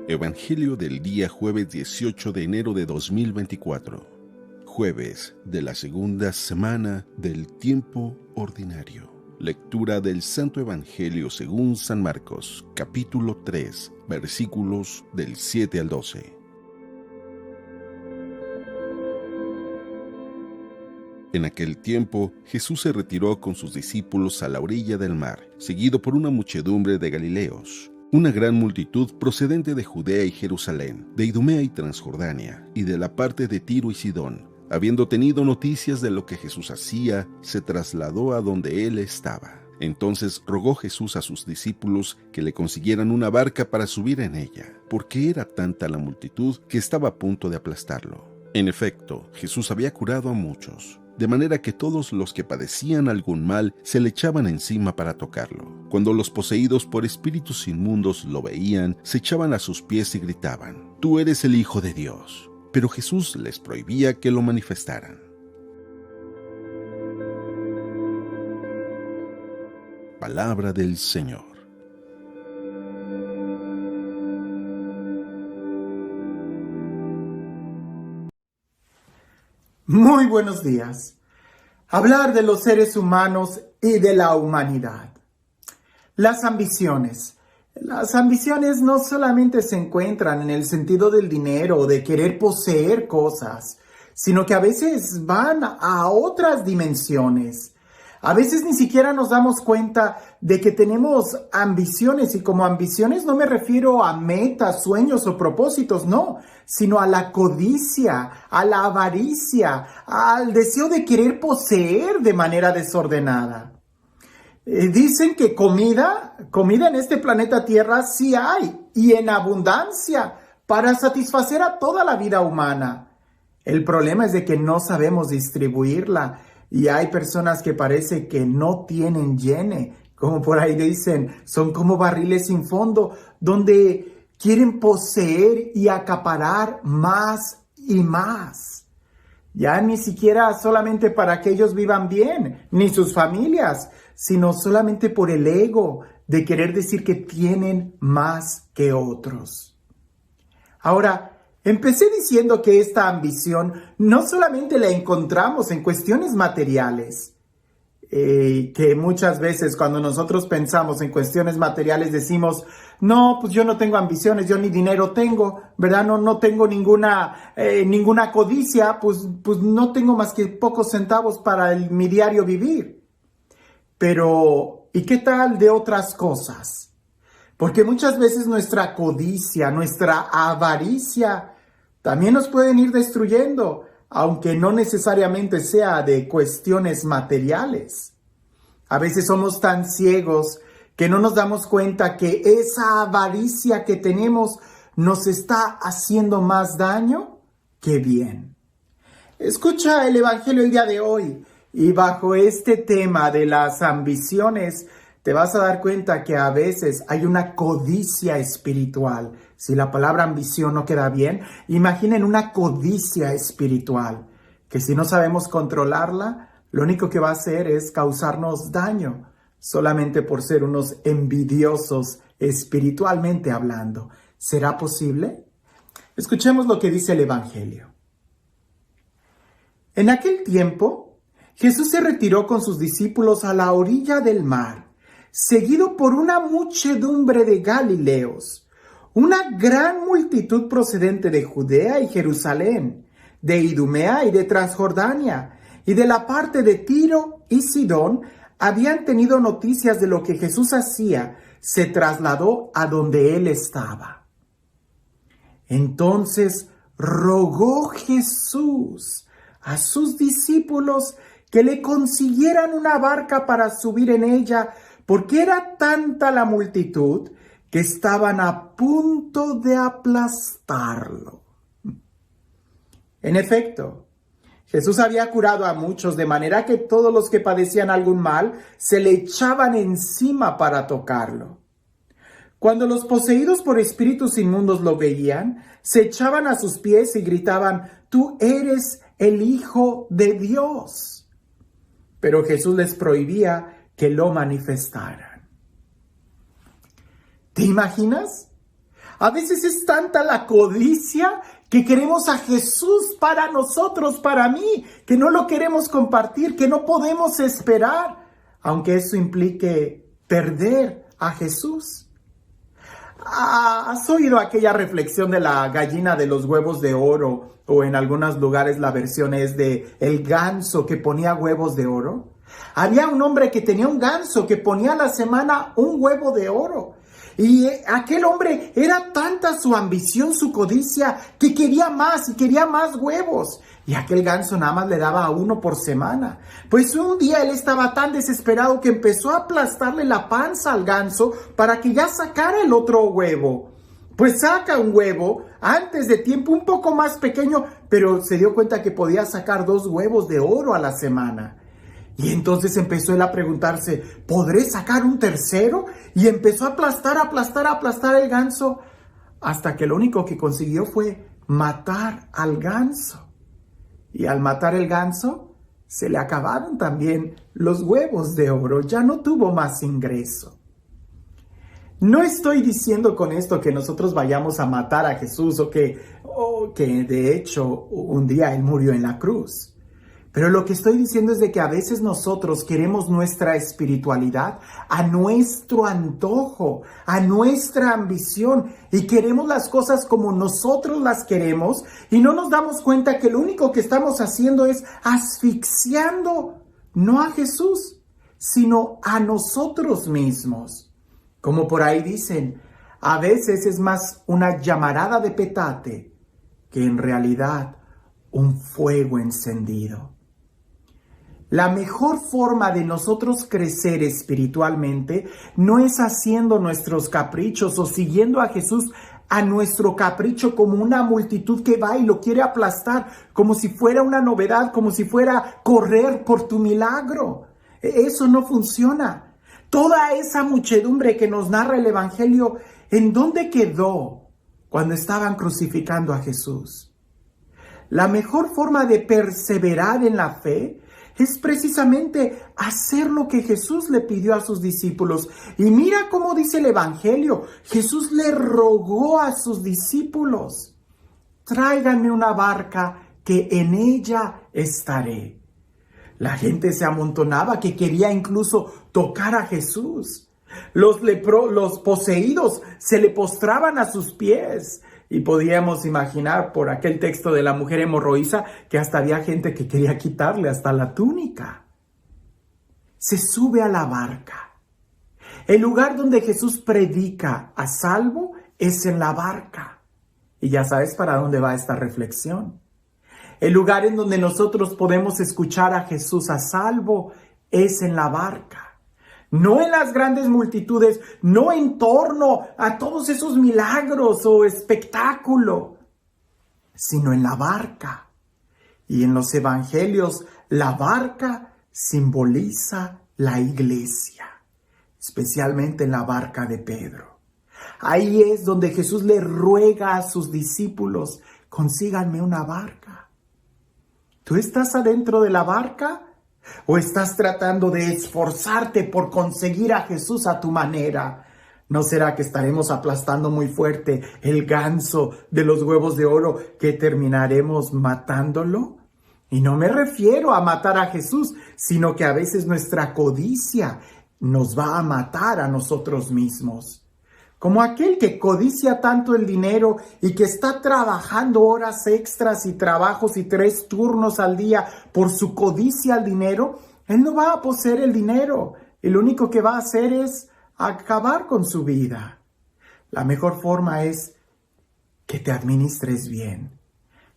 Evangelio del día jueves 18 de enero de 2024. Jueves de la segunda semana del tiempo ordinario. Lectura del Santo Evangelio según San Marcos, capítulo 3, versículos del 7 al 12. En aquel tiempo, Jesús se retiró con sus discípulos a la orilla del mar, seguido por una muchedumbre de Galileos. Una gran multitud procedente de Judea y Jerusalén, de Idumea y Transjordania, y de la parte de Tiro y Sidón, habiendo tenido noticias de lo que Jesús hacía, se trasladó a donde él estaba. Entonces rogó Jesús a sus discípulos que le consiguieran una barca para subir en ella, porque era tanta la multitud que estaba a punto de aplastarlo. En efecto, Jesús había curado a muchos, de manera que todos los que padecían algún mal se le echaban encima para tocarlo. Cuando los poseídos por espíritus inmundos lo veían, se echaban a sus pies y gritaban: «Tú eres el Hijo de Dios». Pero Jesús les prohibía que lo manifestaran. Palabra del Señor. Muy buenos días. Hablar de los seres humanos y de la humanidad. Las ambiciones. Las ambiciones no solamente se encuentran en el sentido del dinero o de querer poseer cosas, sino que a veces van a otras dimensiones. A veces ni siquiera nos damos cuenta de que tenemos ambiciones, y como ambiciones no me refiero a metas, sueños o propósitos, no, sino a la codicia, a la avaricia, al deseo de querer poseer de manera desordenada. Dicen que comida en este planeta Tierra sí hay, y en abundancia, para satisfacer a toda la vida humana. El problema es de que no sabemos distribuirla. Y hay personas que parece que no tienen llene, como por ahí dicen, son como barriles sin fondo, donde quieren poseer y acaparar más y más. Ya ni siquiera solamente para que ellos vivan bien, ni sus familias, sino solamente por el ego de querer decir que tienen más que otros. Ahora, empecé diciendo que esta ambición no solamente la encontramos en cuestiones materiales, que muchas veces cuando nosotros pensamos en cuestiones materiales decimos: no, pues yo no tengo ambiciones, yo ni dinero tengo, ¿verdad? No tengo ninguna codicia, pues no tengo más que pocos centavos para mi diario vivir. Pero, ¿y qué tal de otras cosas? Porque muchas veces nuestra codicia, nuestra avaricia, también nos pueden ir destruyendo, aunque no necesariamente sea de cuestiones materiales. A veces somos tan ciegos que no nos damos cuenta que esa avaricia que tenemos nos está haciendo más daño que bien. Escucha el Evangelio el día de hoy, y bajo este tema de las ambiciones, te vas a dar cuenta que a veces hay una codicia espiritual. Si la palabra ambición no queda bien, imaginen una codicia espiritual, que si no sabemos controlarla, lo único que va a hacer es causarnos daño, solamente por ser unos envidiosos espiritualmente hablando. ¿Será posible? Escuchemos lo que dice el Evangelio. En aquel tiempo, Jesús se retiró con sus discípulos a la orilla del mar, seguido por una muchedumbre de Galileos, una gran multitud procedente de Judea y Jerusalén, de Idumea y de Transjordania, y de la parte de Tiro y Sidón, habían tenido noticias de lo que Jesús hacía, se trasladó a donde él estaba. Entonces rogó Jesús a sus discípulos que le consiguieran una barca para subir en ella, porque era tanta la multitud que estaban a punto de aplastarlo. En efecto, Jesús había curado a muchos, de manera que todos los que padecían algún mal se le echaban encima para tocarlo. Cuando los poseídos por espíritus inmundos lo veían, se echaban a sus pies y gritaban: «Tú eres el Hijo de Dios». Pero Jesús les prohibía que lo manifestaran. ¿Te imaginas? A veces es tanta la codicia que queremos a Jesús para nosotros, para mí, que no lo queremos compartir, que no podemos esperar, aunque eso implique perder a Jesús. ¿Has oído aquella reflexión de la gallina de los huevos de oro? O en algunos lugares la versión es de el ganso que ponía huevos de oro. Había un hombre que tenía un ganso que ponía a la semana un huevo de oro. Y aquel hombre era tanta su ambición, su codicia, que quería más y quería más huevos. Y aquel ganso nada más le daba uno por semana. Pues un día él estaba tan desesperado que empezó a aplastarle la panza al ganso para que ya sacara el otro huevo. Pues saca un huevo antes de tiempo, un poco más pequeño, pero se dio cuenta que podía sacar 2 huevos de oro a la semana. Y entonces empezó él a preguntarse, ¿podré sacar un tercero? Y empezó a aplastar el ganso, hasta que lo único que consiguió fue matar al ganso. Y al matar el ganso, se le acabaron también los huevos de oro, ya no tuvo más ingreso. No estoy diciendo con esto que nosotros vayamos a matar a Jesús o que de hecho un día Él murió en la cruz. Pero lo que estoy diciendo es de que a veces nosotros queremos nuestra espiritualidad a nuestro antojo, a nuestra ambición, y queremos las cosas como nosotros las queremos y no nos damos cuenta que lo único que estamos haciendo es asfixiando no a Jesús, sino a nosotros mismos. Como por ahí dicen, a veces es más una llamarada de petate que en realidad un fuego encendido. La mejor forma de nosotros crecer espiritualmente no es haciendo nuestros caprichos o siguiendo a Jesús a nuestro capricho como una multitud que va y lo quiere aplastar, como si fuera una novedad, como si fuera correr por tu milagro. Eso no funciona. Toda esa muchedumbre que nos narra el Evangelio, ¿en dónde quedó cuando estaban crucificando a Jesús? La mejor forma de perseverar en la fe es precisamente hacer lo que Jesús le pidió a sus discípulos. Y mira cómo dice el Evangelio. Jesús le rogó a sus discípulos, tráiganme una barca que en ella estaré. La gente se amontonaba que quería incluso tocar a Jesús. Los poseídos se le postraban a sus pies. Y podíamos imaginar por aquel texto de la mujer hemorroísa que hasta había gente que quería quitarle hasta la túnica. Se sube a la barca. El lugar donde Jesús predica a salvo es en la barca. Y ya sabes para dónde va esta reflexión. El lugar en donde nosotros podemos escuchar a Jesús a salvo es en la barca. No en las grandes multitudes, no en torno a todos esos milagros o espectáculo, sino en la barca. Y en los evangelios, la barca simboliza la iglesia, especialmente en la barca de Pedro. Ahí es donde Jesús le ruega a sus discípulos, consíganme una barca. ¿Tú estás adentro de la barca? ¿O estás tratando de esforzarte por conseguir a Jesús a tu manera? ¿No será que estaremos aplastando muy fuerte el ganso de los huevos de oro que terminaremos matándolo? Y no me refiero a matar a Jesús, sino que a veces nuestra codicia nos va a matar a nosotros mismos. Como aquel que codicia tanto el dinero y que está trabajando horas extras y trabajos y 3 turnos al día por su codicia al dinero, él no va a poseer el dinero. Y lo único que va a hacer es acabar con su vida. La mejor forma es que te administres bien.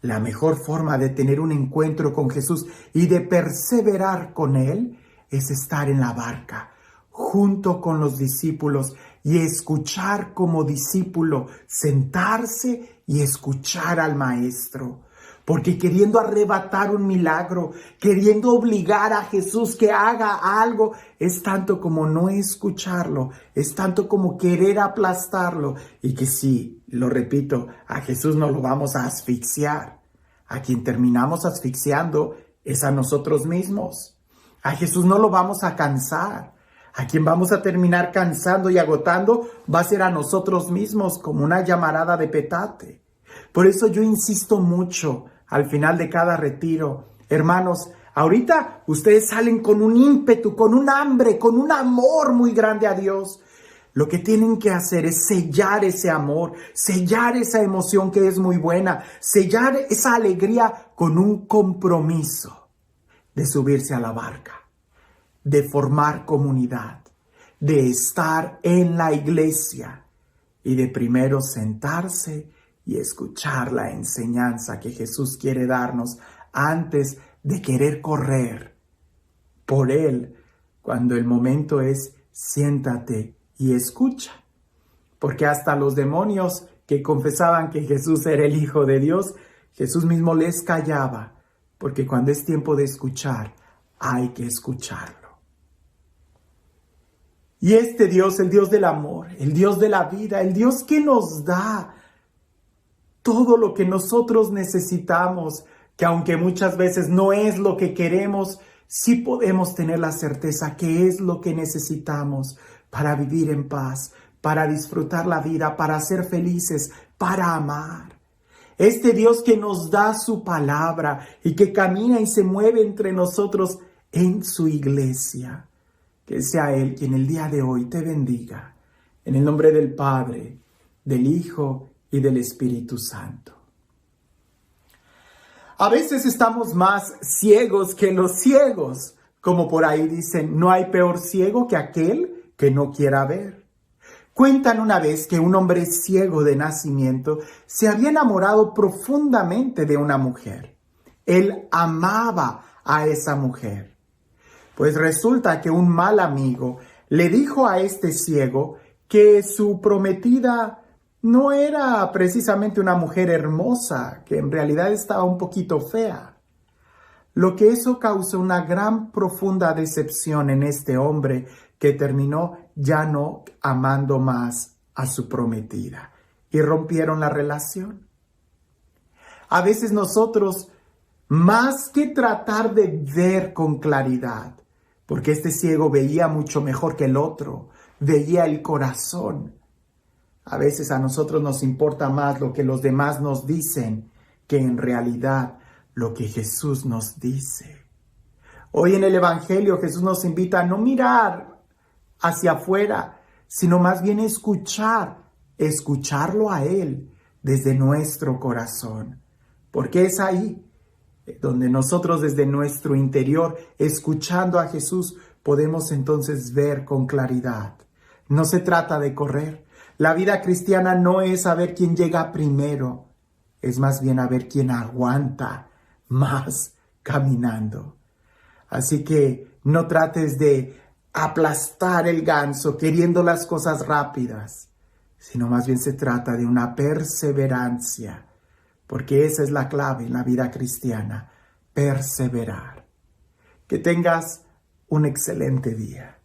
La mejor forma de tener un encuentro con Jesús y de perseverar con Él es estar en la barca, junto con los discípulos, y escuchar como discípulo, sentarse y escuchar al Maestro. Porque queriendo arrebatar un milagro, queriendo obligar a Jesús que haga algo, es tanto como no escucharlo, es tanto como querer aplastarlo. Y que sí, lo repito, a Jesús no lo vamos a asfixiar. A quien terminamos asfixiando es a nosotros mismos. A Jesús no lo vamos a cansar. A quien vamos a terminar cansando y agotando va a ser a nosotros mismos como una llamarada de petate. Por eso yo insisto mucho al final de cada retiro. Hermanos, ahorita ustedes salen con un ímpetu, con un hambre, con un amor muy grande a Dios. Lo que tienen que hacer es sellar ese amor, sellar esa emoción que es muy buena, sellar esa alegría con un compromiso de subirse a la barca, de formar comunidad, de estar en la iglesia y de primero sentarse y escuchar la enseñanza que Jesús quiere darnos antes de querer correr por Él, cuando el momento es siéntate y escucha. Porque hasta los demonios que confesaban que Jesús era el Hijo de Dios, Jesús mismo les callaba, porque cuando es tiempo de escuchar, hay que escucharlo. Y este Dios, el Dios del amor, el Dios de la vida, el Dios que nos da todo lo que nosotros necesitamos, que aunque muchas veces no es lo que queremos, sí podemos tener la certeza que es lo que necesitamos para vivir en paz, para disfrutar la vida, para ser felices, para amar. Este Dios que nos da su palabra y que camina y se mueve entre nosotros en su iglesia. Que sea Él quien el día de hoy te bendiga. En el nombre del Padre, del Hijo y del Espíritu Santo. A veces estamos más ciegos que los ciegos. Como por ahí dicen, no hay peor ciego que aquel que no quiera ver. Cuentan una vez que un hombre ciego de nacimiento se había enamorado profundamente de una mujer. Él amaba a esa mujer. Pues resulta que un mal amigo le dijo a este ciego que su prometida no era precisamente una mujer hermosa, que en realidad estaba un poquito fea. Lo que eso causó una gran profunda decepción en este hombre que terminó ya no amando más a su prometida y rompieron la relación. A veces nosotros, más que tratar de ver con claridad, porque este ciego veía mucho mejor que el otro, veía el corazón. A veces a nosotros nos importa más lo que los demás nos dicen que en realidad lo que Jesús nos dice. Hoy en el Evangelio Jesús nos invita a no mirar hacia afuera, sino más bien escucharlo a Él desde nuestro corazón. Porque es ahí donde nosotros desde nuestro interior, escuchando a Jesús, podemos entonces ver con claridad. No se trata de correr. La vida cristiana no es saber quién llega primero, es más bien a ver quién aguanta más caminando. Así que no trates de aplastar el ganso queriendo las cosas rápidas, sino más bien se trata de una perseverancia, porque esa es la clave en la vida cristiana, perseverar. Que tengas un excelente día.